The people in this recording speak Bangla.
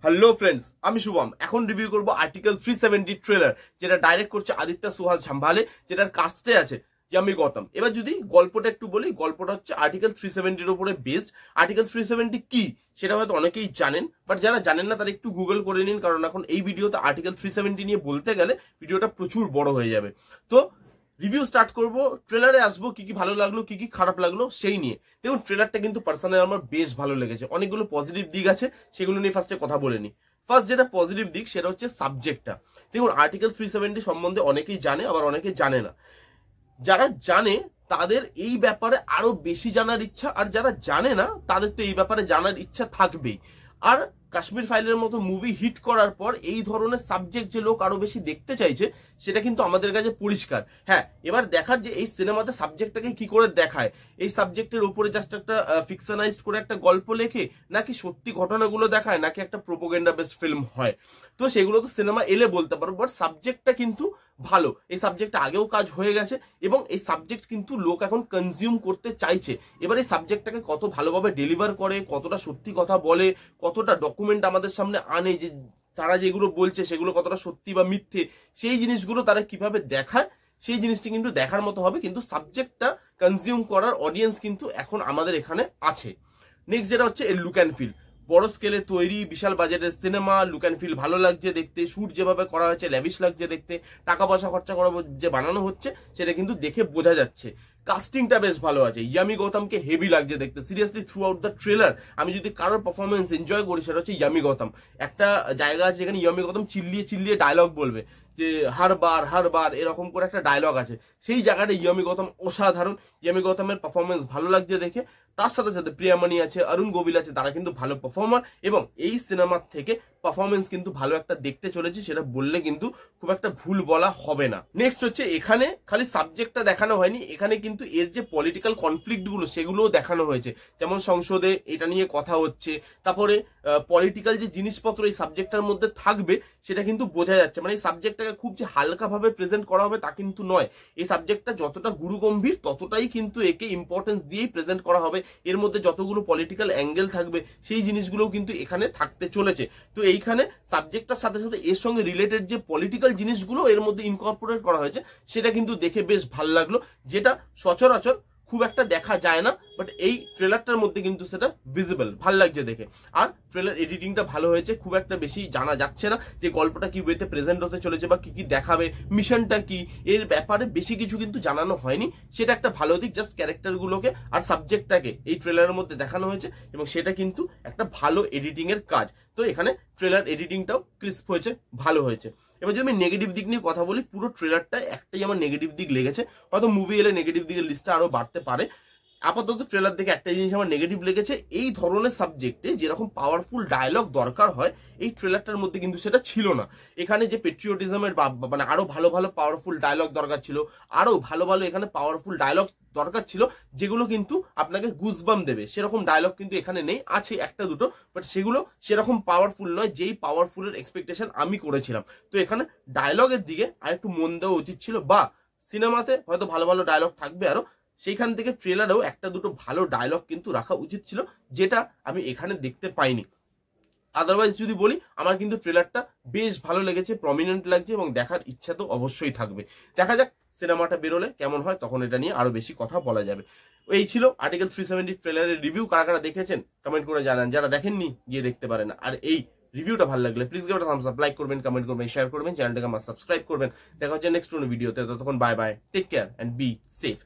হ্যালো ফ্রেন্ডস, আমি শুভম। এখন রিভিউ করব আর্টিকেল 370 ট্রেলার, যেটা ডাইরেক্ট করছে আদিত্য সুহাস ঝাম্বালে, যেটার কাস্টে আছে ইয়ামি গৌতম। এবার যদি গল্পটা একটু বলি, গল্পটা হচ্ছে আর্টিকেল 370 উপরে বেসড। আর্টিকেল 370 কি সেটা হয়তো অনেকেই জানেন, বাট যারা জানেন না তারা একটু গুগল করে নিন, কারণ এখন এই ভিডিওতে আর্টিকেল 370 নিয়ে বলতে গেলে ভিডিওটা প্রচুর বড় হয়ে যাবে। তো রিভিউ স্টার্ট করব, ট্রেলারে আসবো কি কি ভালো লাগলো কি কি খারাপ লাগলো সেই নিয়ে। দেখুন, ট্রেলারটা কিন্তু পার্সোনালি আমার বেশ ভালো লেগেছে। অনেকগুলো পজিটিভ দিক আছে, সেগুলো নিয়ে ফার্স্টে কথা বলে নি। ফার্স্ট যেটা পজিটিভ দিক সেটা হচ্ছে সাবজেক্টটা। দেখুন, আর্টিকেল 370 সম্বন্ধে অনেকেই জানে, আবার অনেকে জানে না। যারা জানে তাদের এই ব্যাপারে আরো বেশি জানার ইচ্ছা, আর যারা জানে না তাদের তো এই ব্যাপারে জানার ইচ্ছা থাকবেই। আর কাশ্মীর ফাইলের মতো মুভি হিট করার পর এই ধরনের সাবজেক্ট যে লোক আরো বেশি দেখতে চাইছে সেটা কিন্তু আমাদের কাছে পরিষ্কার। হ্যাঁ, এবার দেখার যে এই সিনেমাতে সাবজেক্টটাকে কি করে দেখায়, এই সাবজেক্টের উপরে জাস্ট একটা ফিকশনাইজড করে একটা গল্প লেখে, নাকি সত্যি ঘটনাগুলো দেখায়, নাকি একটা প্রোপাগান্ডা বেসড ফিল্ম হয়। তো সেগুলো তো সিনেমা এলে বলতে পারবো, বাট সাবজেক্টটা কিন্তু ভালো। এই সাবজেক্টটা আগেও কাজ হয়ে গেছে এবং এই সাবজেক্ট কিন্তু লোক এখন কনজিউম করতে চাইছে। এবার এই সাবজেক্টটাকে কত ভালোভাবে ডেলিভার করে, কতটা সত্যি কথা বলে, কতটা ডকুমেন্ট আমাদের সামনে আনে যে তারা যেগুলো বলছে সেগুলো কতটা সত্যি বা মিথ্যে, সেই জিনিসগুলো তারা কিভাবে দেখায়, সেই জিনিসটি কিন্তু দেখার মতো হবে। কিন্তু সাবজেক্টটা কনজিউম করার অডিয়েন্স কিন্তু এখন আমাদের এখানে আছে। নেক্সট যেটা হচ্ছে এর লুক অ্যান্ড ফিল। বড় স্কেলে তৈরি, বিশাল বাজেটের সিনেমা, লুক অ্যান্ড ফিল ভালো লাগছে দেখতে, শুট যেভাবে করা হয়েছে ল্যাভিশ লাগছে দেখতে, টাকা পয়সা খরচা করা যে বানানো হচ্ছে সেটা কিন্তু দেখে বোঝা যাচ্ছে। কাস্টিংটা বেশ ভালো আছে, ইয়ামি গৌতমকে হেভি লাগছে দেখতে। Seriously through out the trailer আমি যদি কারোর পারফরমেন্স এনজয় করি সেটা হচ্ছে ইয়ামি গৌতম। একটা জায়গা আছে যেখানে ইয়ামি গৌতম চিল্লিয়ে চিল্লিয়ে ডায়লগ বলবে, যে হার বার এরকম করে একটা ডায়লগ আছে, সেই জায়গাটা ইয়ামি গৌতম অসাধারণ। ইয়ামি গৌতমের পারফরমেন্স ভালো লাগছে দেখে। তার সাথে সাথে প্রিয়ামণি আছে, অরুণ গোবিল আছে, তারা কিন্তু ভালো পারফর্মার এবং এই সিনেমার থেকে পারফরমেন্স কিন্তু ভালো একটা দেখতে চলেছে, সেটা বললে কিন্তু খুব একটা ভুল বলা হবে না। নেক্সট হচ্ছে এখানে খালি সাবজেক্টটা দেখানো হয়নি, এখানে কিন্তু এর যে পলিটিক্যাল কনফ্লিক্ট গুলো সেগুলোও দেখানো হয়েছে। যেমন সংসদে এটা নিয়ে কথা হচ্ছে, তারপরে পলিটিক্যাল যে জিনিসপত্র এই সাবজেক্টটার মধ্যে থাকবে সেটা কিন্তু বোঝা যাচ্ছে। মানে এই সাবজেক্টটাকে খুব যে হালকাভাবে প্রেজেন্ট করা হবে তা কিন্তু নয়। এই সাবজেক্টটা যতটা গুরুগম্ভীর ততটাই কিন্তু একে ইম্পর্টেন্স দিয়েই প্রেজেন্ট করা হবে। এর মধ্যে যতগুলো পলিটিক্যাল অ্যাঙ্গেল থাকবে সেই জিনিসগুলোও কিন্তু এখানে থাকতে চলেছে। তো এইখানে সাবজেক্টটার সাথে সাথে এর সঙ্গে রিলেটেড যে পলিটিক্যাল জিনিসগুলো এর মধ্যে ইনকর্পোরেট করা হয়েছে সেটা কিন্তু দেখে বেশ ভালো লাগলো, যেটা সচরাচর খুব একটা দেখা যায় না, বাট এই ট্রেলারটার মধ্যে কিন্তু সেটা ভিজিবল, ভাল লাগছে দেখে। আর ট্রেলার এডিটিংটা ভালো হয়েছে, খুব একটা বেশি জানা যাচ্ছে না যে গল্পটা কি ওয়েতে প্রেজেন্ট হতে চলেছে বা কি কি দেখাবে, মিশনটা কি, এর ব্যাপারে বেশি কিছু কিন্তু জানানো হয়নি। সেটা একটা ভালো দিক। জাস্ট ক্যারেক্টারগুলোকে আর সাবজেক্টটাকে এই ট্রেলারের মধ্যে দেখানো হয়েছে এবং সেটা কিন্তু একটা ভালো এডিটিং এর কাজ। তো এখানে ট্রেলার এডিটিংটাও ক্রিস্প হয়েছে, ভালো হয়েছে। এবার যদি আমি নেগেটিভ দিক নিয়ে কথা বলি, পুরো ট্রেলারটায় একটাই আমার নেগেটিভ দিক লেগেছে। হয়তো মুভি এলে নেগেটিভ দিকের লিস্টটা আরো বাড়তে পারে। আপাতত ট্রেলার দেখে একটা জিনিস আমার নেগেটিভ লেগেছে, এই ধরনের সাবজেক্টে যেরকম পাওয়ারফুল ডায়লগ দরকার হয় এই ট্রেলারটার মধ্যে কিন্তু সেটা ছিল না। এখানে যে পেট্রিয়টিজমের মানে আরো ভালো ভালো পাওয়ারফুল ডায়লগ দরকার ছিল, আরো ভালো ভালো এখানে পাওয়ারফুল ডায়লগ দরকার ছিল যেগুলো কিন্তু আপনাকে গুজবাম দেবে, সেরকম ডায়লগ কিন্তু এখানে নেই। আছে একটা দুটো, বাট সেগুলো সেরকম পাওয়ারফুল নয় যেই পাওয়ারফুলের এক্সপেকটেশন আমি করেছিলাম। তো এখানে ডায়লগের দিকে আর একটু মন দেওয়া উচিত ছিল, বা সিনেমাতে হয়তো ভালো ভালো ডায়লগ থাকবে আরো, সেইখান থেকে ট্রেলারেও একটা দুটো ভালো ডায়লগ কিন্তু রাখা উচিত ছিল, যেটা আমি এখানে দেখতে পাইনি। আদারওয়াইজ যদি বলি, আমার কিন্তু ট্রেলারটা বেশ ভালো লেগেছে, প্রমিনেন্ট লাগছে এবং দেখার ইচ্ছা তো অবশ্যই থাকবে। দেখা যাক সিনেমাটা বেরোলে কেমন হয়, তখন এটা নিয়ে আরো বেশি কথা বলা যাবে। এই ছিল আর্টিকেল 370 ট্রেলারের রিভিউ। কারা কারা দেখেছেন কমেন্ট করে জানান, যারা দেখেননি গিয়ে দেখতে পারেন। আর এই রিভিউটা ভালো লাগলে please give it a Thums up, like করবেন, কমেন্ট করবেন, শেয়ার করবেন, চ্যানেলটাকে আমার সাবস্ক্রাইব করবেন। দেখা হচ্ছে নেক্সট কোনো ভিডিওতে। ততক্ষণ bye bye, take care and be safe.